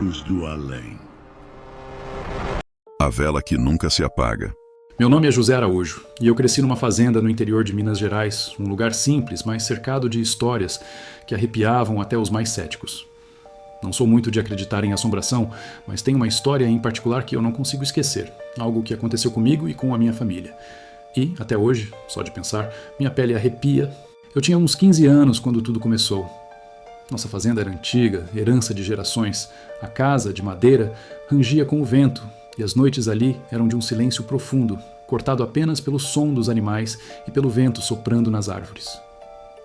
ecos do além. A vela que nunca se apaga. Meu nome é José Araújo e eu cresci numa fazenda no interior de Minas Gerais, um lugar simples, mas cercado de histórias que arrepiavam até os mais céticos. Não sou muito de acreditar em assombração, mas tem uma história em particular que eu não consigo esquecer, algo que aconteceu comigo e com a minha família. E, até hoje, só de pensar, minha pele arrepia. Eu tinha uns 15 anos quando tudo começou. Nossa fazenda era antiga, herança de gerações. A casa, de madeira, rangia com o vento, e as noites ali eram de um silêncio profundo, cortado apenas pelo som dos animais e pelo vento soprando nas árvores.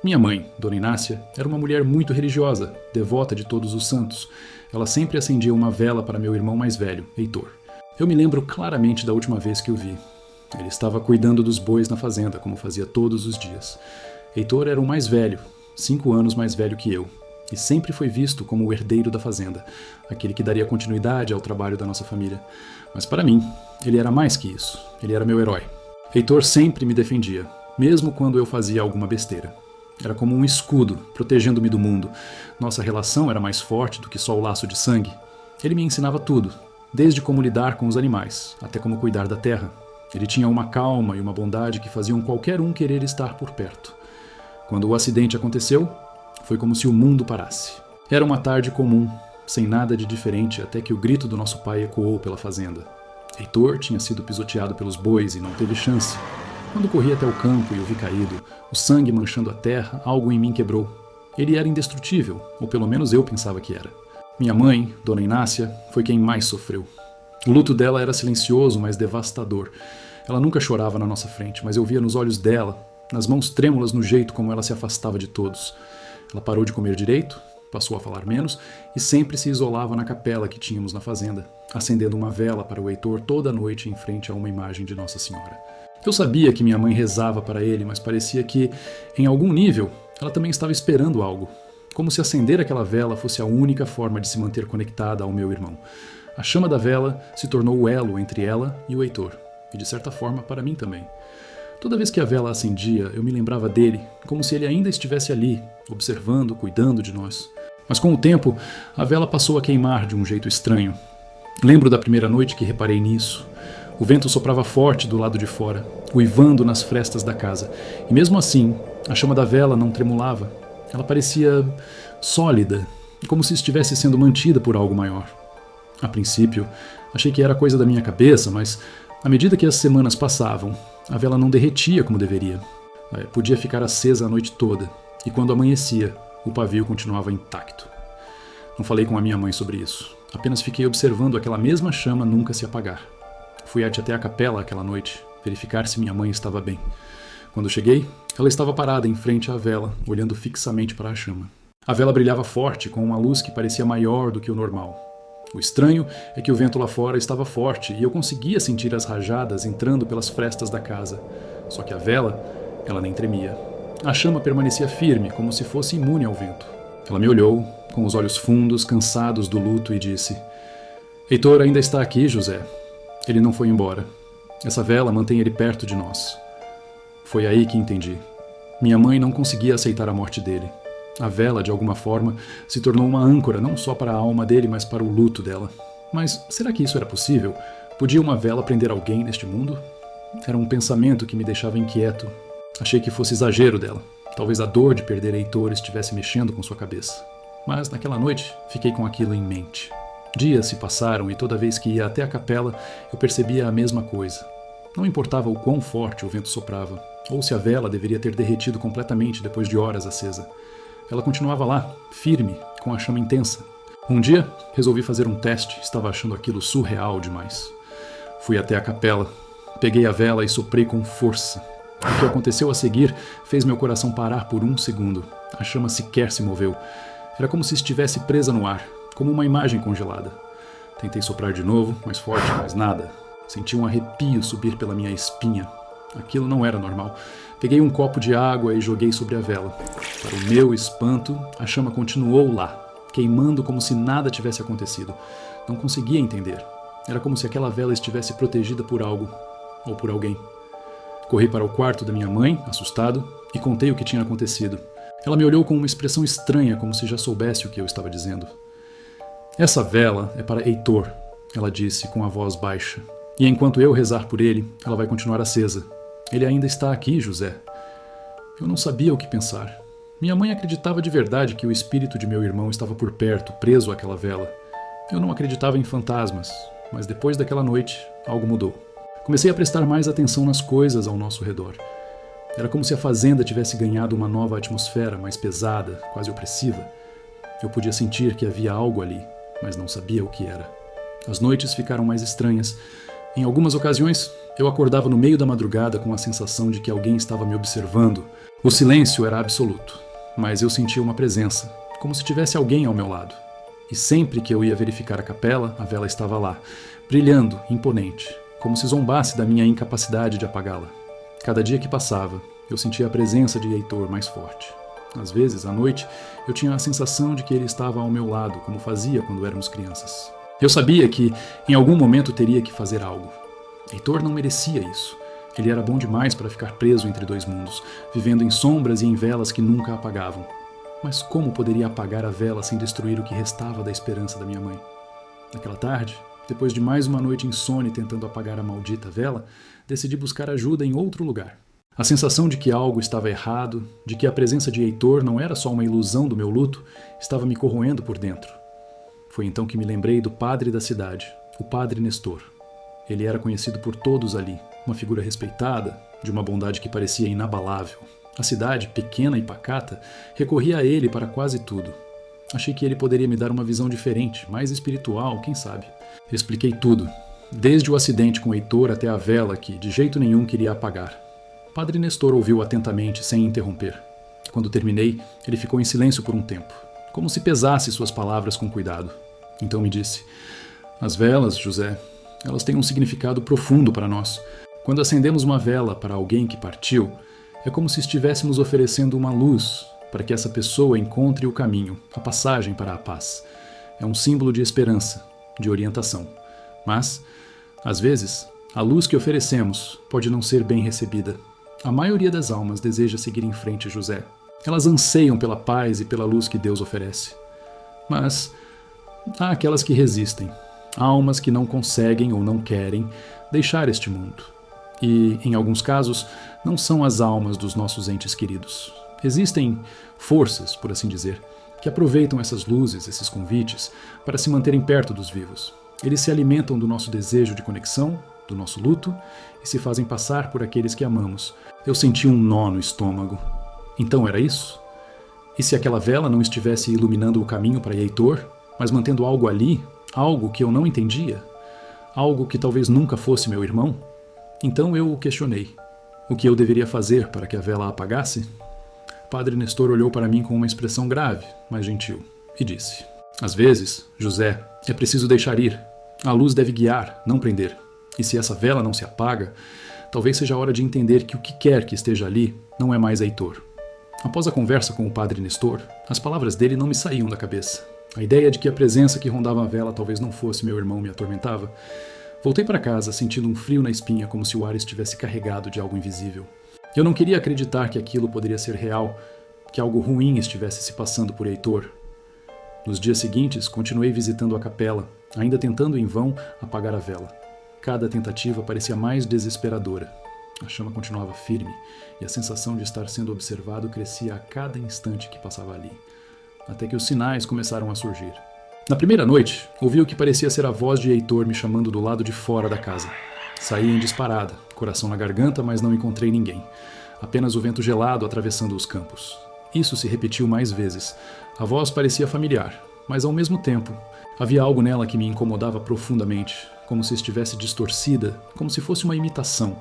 Minha mãe, Dona Inácia, era uma mulher muito religiosa, devota de todos os santos. Ela sempre acendia uma vela para meu irmão mais velho, Heitor. Eu me lembro claramente da última vez que o vi. Ele estava cuidando dos bois na fazenda, como fazia todos os dias. Heitor era o mais velho, 5 anos mais velho que eu, e sempre foi visto como o herdeiro da fazenda, aquele que daria continuidade ao trabalho da nossa família. Mas para mim, ele era mais que isso. Ele era meu herói. Heitor sempre me defendia, mesmo quando eu fazia alguma besteira. Era como um escudo, protegendo-me do mundo. Nossa relação era mais forte do que só o laço de sangue. Ele me ensinava tudo, desde como lidar com os animais, até como cuidar da terra. Ele tinha uma calma e uma bondade que faziam qualquer um querer estar por perto. Quando o acidente aconteceu, foi como se o mundo parasse. Era uma tarde comum, sem nada de diferente, até que o grito do nosso pai ecoou pela fazenda. Heitor tinha sido pisoteado pelos bois e não teve chance. Quando corri até o campo e o vi caído, o sangue manchando a terra, algo em mim quebrou. Ele era indestrutível, ou pelo menos eu pensava que era. Minha mãe, Dona Inácia, foi quem mais sofreu. O luto dela era silencioso, mas devastador. Ela nunca chorava na nossa frente, mas eu via nos olhos dela, nas mãos trêmulas no jeito como ela se afastava de todos. Ela parou de comer direito, passou a falar menos e sempre se isolava na capela que tínhamos na fazenda, acendendo uma vela para o Heitor toda noite em frente a uma imagem de Nossa Senhora. Eu sabia que minha mãe rezava para ele, mas parecia que, em algum nível, ela também estava esperando algo. Como se acender aquela vela fosse a única forma de se manter conectada ao meu irmão. A chama da vela se tornou o elo entre ela e o Heitor, e de certa forma para mim também. Toda vez que a vela acendia, eu me lembrava dele, como se ele ainda estivesse ali, observando, cuidando de nós. Mas com o tempo, a vela passou a queimar de um jeito estranho. Lembro da primeira noite que reparei nisso. O vento soprava forte do lado de fora, uivando nas frestas da casa, e mesmo assim, a chama da vela não tremulava. Ela parecia sólida, como se estivesse sendo mantida por algo maior. A princípio, achei que era coisa da minha cabeça, mas à medida que as semanas passavam, a vela não derretia como deveria. Podia ficar acesa a noite toda, e quando amanhecia, o pavio continuava intacto. Não falei com a minha mãe sobre isso, apenas fiquei observando aquela mesma chama nunca se apagar. Fui até a capela aquela noite, verificar se minha mãe estava bem. Quando cheguei, ela estava parada em frente à vela, olhando fixamente para a chama. A vela brilhava forte, com uma luz que parecia maior do que o normal. O estranho é que o vento lá fora estava forte e eu conseguia sentir as rajadas entrando pelas frestas da casa. Só que a vela, ela nem tremia. A chama permanecia firme, como se fosse imune ao vento. Ela me olhou, com os olhos fundos, cansados do luto, e disse: Heitor ainda está aqui, José. Ele não foi embora. Essa vela mantém ele perto de nós. Foi aí que entendi. Minha mãe não conseguia aceitar a morte dele. A vela, de alguma forma, se tornou uma âncora não só para a alma dele, mas para o luto dela. Mas será que isso era possível? Podia uma vela prender alguém neste mundo? Era um pensamento que me deixava inquieto. Achei que fosse exagero dela. Talvez a dor de perder Heitor estivesse mexendo com sua cabeça. Mas naquela noite, fiquei com aquilo em mente. Dias se passaram e toda vez que ia até a capela, eu percebia a mesma coisa. Não importava o quão forte o vento soprava, ou se a vela deveria ter derretido completamente depois de horas acesa. Ela continuava lá, firme, com a chama intensa. Um dia, resolvi fazer um teste, estava achando aquilo surreal demais. Fui até a capela, peguei a vela e soprei com força. O que aconteceu a seguir fez meu coração parar por um segundo. A chama sequer se moveu. Era como se estivesse presa no ar, como uma imagem congelada. Tentei soprar de novo, mais forte, mas nada. Senti um arrepio subir pela minha espinha. Aquilo não era normal. Peguei um copo de água e joguei sobre a vela. Para o meu espanto, a chama continuou lá, queimando como se nada tivesse acontecido. Não conseguia entender. Era como se aquela vela estivesse protegida por algo, ou por alguém. Corri para o quarto da minha mãe, assustado, e contei o que tinha acontecido. Ela me olhou com uma expressão estranha, como se já soubesse o que eu estava dizendo. Essa vela é para Heitor, ela disse com a voz baixa. E enquanto eu rezar por ele, ela vai continuar acesa. Ele ainda está aqui, José. Eu não sabia o que pensar. Minha mãe acreditava de verdade que o espírito de meu irmão estava por perto, preso àquela vela. Eu não acreditava em fantasmas, mas depois daquela noite, algo mudou. Comecei a prestar mais atenção nas coisas ao nosso redor. Era como se a fazenda tivesse ganhado uma nova atmosfera, mais pesada, quase opressiva. Eu podia sentir que havia algo ali, mas não sabia o que era. As noites ficaram mais estranhas. Em algumas ocasiões, eu acordava no meio da madrugada com a sensação de que alguém estava me observando. O silêncio era absoluto, mas eu sentia uma presença, como se tivesse alguém ao meu lado. E sempre que eu ia verificar a capela, a vela estava lá, brilhando, imponente, como se zombasse da minha incapacidade de apagá-la. Cada dia que passava, eu sentia a presença de Heitor mais forte. Às vezes, à noite, eu tinha a sensação de que ele estava ao meu lado, como fazia quando éramos crianças. Eu sabia que, em algum momento, teria que fazer algo. Heitor não merecia isso. Ele era bom demais para ficar preso entre dois mundos, vivendo em sombras e em velas que nunca apagavam. Mas como poderia apagar a vela sem destruir o que restava da esperança da minha mãe? Naquela tarde, depois de mais uma noite insone tentando apagar a maldita vela, decidi buscar ajuda em outro lugar. A sensação de que algo estava errado, de que a presença de Heitor não era só uma ilusão do meu luto, estava me corroendo por dentro. Foi então que me lembrei do padre da cidade, o padre Nestor. Ele era conhecido por todos ali, uma figura respeitada, de uma bondade que parecia inabalável. A cidade, pequena e pacata, recorria a ele para quase tudo. Achei que ele poderia me dar uma visão diferente, mais espiritual, quem sabe. Expliquei tudo, desde o acidente com Heitor até a vela que de jeito nenhum queria apagar. O padre Nestor ouviu atentamente, sem interromper. Quando terminei, ele ficou em silêncio por um tempo, como se pesasse suas palavras com cuidado. Então me disse: "As velas, José, elas têm um significado profundo para nós. Quando acendemos uma vela para alguém que partiu, é como se estivéssemos oferecendo uma luz para que essa pessoa encontre o caminho, a passagem para a paz. É um símbolo de esperança, de orientação. Mas, às vezes, a luz que oferecemos pode não ser bem recebida. A maioria das almas deseja seguir em frente, José. Elas anseiam pela paz e pela luz que Deus oferece. Mas há aquelas que resistem, almas que não conseguem ou não querem deixar este mundo. E, em alguns casos, não são as almas dos nossos entes queridos. Existem forças, por assim dizer, que aproveitam essas luzes, esses convites, para se manterem perto dos vivos. Eles se alimentam do nosso desejo de conexão, do nosso luto, e se fazem passar por aqueles que amamos. Eu senti um nó no estômago. Então era isso? E se aquela vela não estivesse iluminando o caminho para Heitor, mas mantendo algo ali, algo que eu não entendia? Algo que talvez nunca fosse meu irmão? Então eu o questionei. O que eu deveria fazer para que a vela apagasse? Padre Nestor olhou para mim com uma expressão grave, mas gentil, e disse: "Às vezes, José, é preciso deixar ir. A luz deve guiar, não prender. E se essa vela não se apaga, talvez seja a hora de entender que o que quer que esteja ali não é mais Heitor." Após a conversa com o Padre Nestor, as palavras dele não me saíam da cabeça. A ideia de que a presença que rondava a vela talvez não fosse meu irmão me atormentava. Voltei para casa sentindo um frio na espinha, como se o ar estivesse carregado de algo invisível. Eu não queria acreditar que aquilo poderia ser real, que algo ruim estivesse se passando por Heitor. Nos dias seguintes, continuei visitando a capela, ainda tentando em vão apagar a vela. Cada tentativa parecia mais desesperadora. A chama continuava firme, e a sensação de estar sendo observado crescia a cada instante que passava ali, até que os sinais começaram a surgir. Na primeira noite, ouvi o que parecia ser a voz de Heitor me chamando do lado de fora da casa. Saí em disparada, coração na garganta, mas não encontrei ninguém. Apenas o vento gelado atravessando os campos. Isso se repetiu mais vezes. A voz parecia familiar, mas ao mesmo tempo, havia algo nela que me incomodava profundamente, como se estivesse distorcida, como se fosse uma imitação.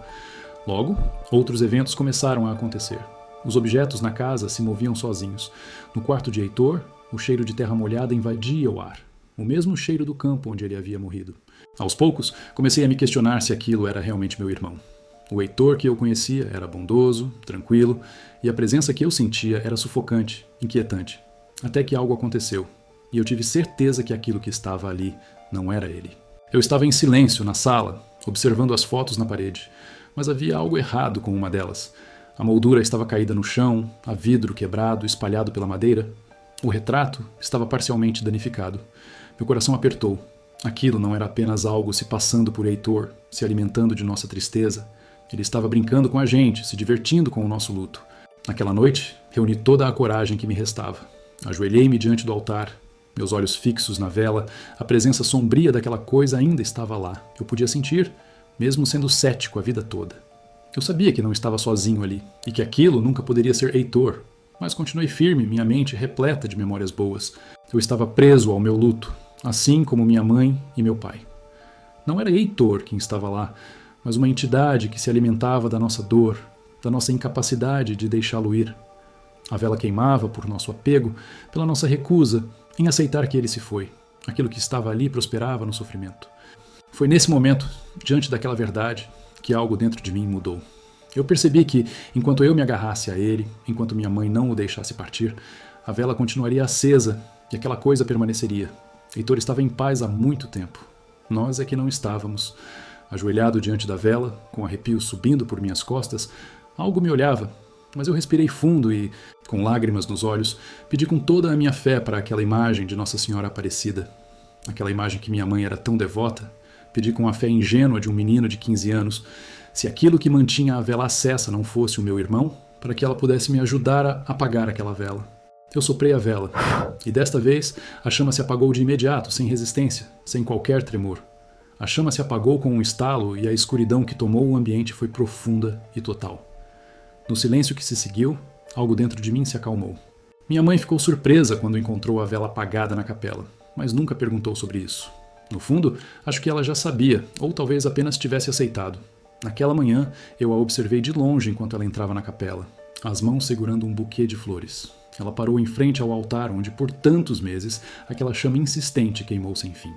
Logo, outros eventos começaram a acontecer. Os objetos na casa se moviam sozinhos. No quarto de Heitor, o cheiro de terra molhada invadia o ar, o mesmo cheiro do campo onde ele havia morrido. Aos poucos, comecei a me questionar se aquilo era realmente meu irmão. O Heitor que eu conhecia era bondoso, tranquilo, e a presença que eu sentia era sufocante, inquietante. Até que algo aconteceu, e eu tive certeza que aquilo que estava ali não era ele. Eu estava em silêncio na sala, observando as fotos na parede, mas havia algo errado com uma delas. A moldura estava caída no chão, há vidro quebrado espalhado pela madeira. O retrato estava parcialmente danificado. Meu coração apertou. Aquilo não era apenas algo se passando por Heitor, se alimentando de nossa tristeza. Ele estava brincando com a gente, se divertindo com o nosso luto. Naquela noite, reuni toda a coragem que me restava. Ajoelhei-me diante do altar, meus olhos fixos na vela, a presença sombria daquela coisa ainda estava lá. Eu podia sentir, mesmo sendo cético a vida toda. Eu sabia que não estava sozinho ali, e que aquilo nunca poderia ser Heitor, mas continuei firme, minha mente repleta de memórias boas. Eu estava preso ao meu luto, assim como minha mãe e meu pai. Não era Heitor quem estava lá, mas uma entidade que se alimentava da nossa dor, da nossa incapacidade de deixá-lo ir. A vela queimava por nosso apego, pela nossa recusa em aceitar que ele se foi. Aquilo que estava ali prosperava no sofrimento. Foi nesse momento, diante daquela verdade, que algo dentro de mim mudou. Eu percebi que, enquanto eu me agarrasse a ele, enquanto minha mãe não o deixasse partir, a vela continuaria acesa e aquela coisa permaneceria. Heitor estava em paz há muito tempo. Nós é que não estávamos. Ajoelhado diante da vela, com arrepios subindo por minhas costas, algo me olhava, mas eu respirei fundo e, com lágrimas nos olhos, pedi com toda a minha fé para aquela imagem de Nossa Senhora Aparecida. Aquela imagem que minha mãe era tão devota, pedi com a fé ingênua de um menino de 15 anos, se aquilo que mantinha a vela acesa não fosse o meu irmão, para que ela pudesse me ajudar a apagar aquela vela. Eu soprei a vela, e desta vez a chama se apagou de imediato, sem resistência, sem qualquer tremor. A chama se apagou com um estalo e a escuridão que tomou o ambiente foi profunda e total. No silêncio que se seguiu, algo dentro de mim se acalmou. Minha mãe ficou surpresa quando encontrou a vela apagada na capela, mas nunca perguntou sobre isso. No fundo, acho que ela já sabia, ou talvez apenas tivesse aceitado. Naquela manhã, eu a observei de longe enquanto ela entrava na capela, as mãos segurando um buquê de flores. Ela parou em frente ao altar onde, por tantos meses, aquela chama insistente queimou sem fim.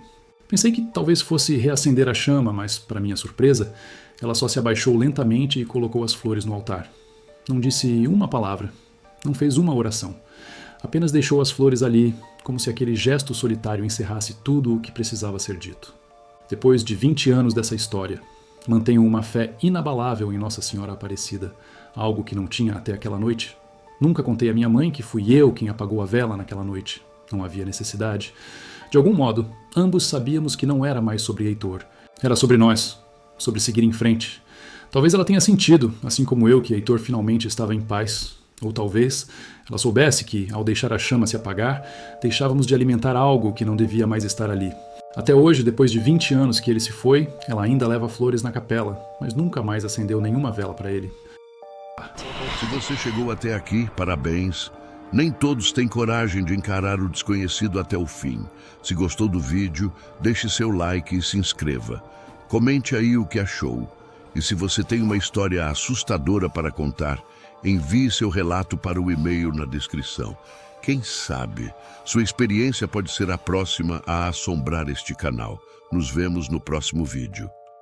Pensei que talvez fosse reacender a chama, mas, para minha surpresa, ela só se abaixou lentamente e colocou as flores no altar. Não disse uma palavra, não fez uma oração. Apenas deixou as flores ali, como se aquele gesto solitário encerrasse tudo o que precisava ser dito. Depois de 20 anos dessa história, mantenho uma fé inabalável em Nossa Senhora Aparecida, algo que não tinha até aquela noite. Nunca contei à minha mãe que fui eu quem apagou a vela naquela noite. Não havia necessidade. De algum modo, ambos sabíamos que não era mais sobre Heitor. Era sobre nós, sobre seguir em frente. Talvez ela tenha sentido, assim como eu, que Heitor finalmente estava em paz. Ou talvez ela soubesse que, ao deixar a chama se apagar, deixávamos de alimentar algo que não devia mais estar ali. Até hoje, depois de 20 anos que ele se foi, ela ainda leva flores na capela, mas nunca mais acendeu nenhuma vela para ele. Se você chegou até aqui, parabéns. Nem todos têm coragem de encarar o desconhecido até o fim. Se gostou do vídeo, deixe seu like e se inscreva. Comente aí o que achou. E se você tem uma história assustadora para contar, envie seu relato para o e-mail na descrição. Quem sabe, sua experiência pode ser a próxima a assombrar este canal. Nos vemos no próximo vídeo.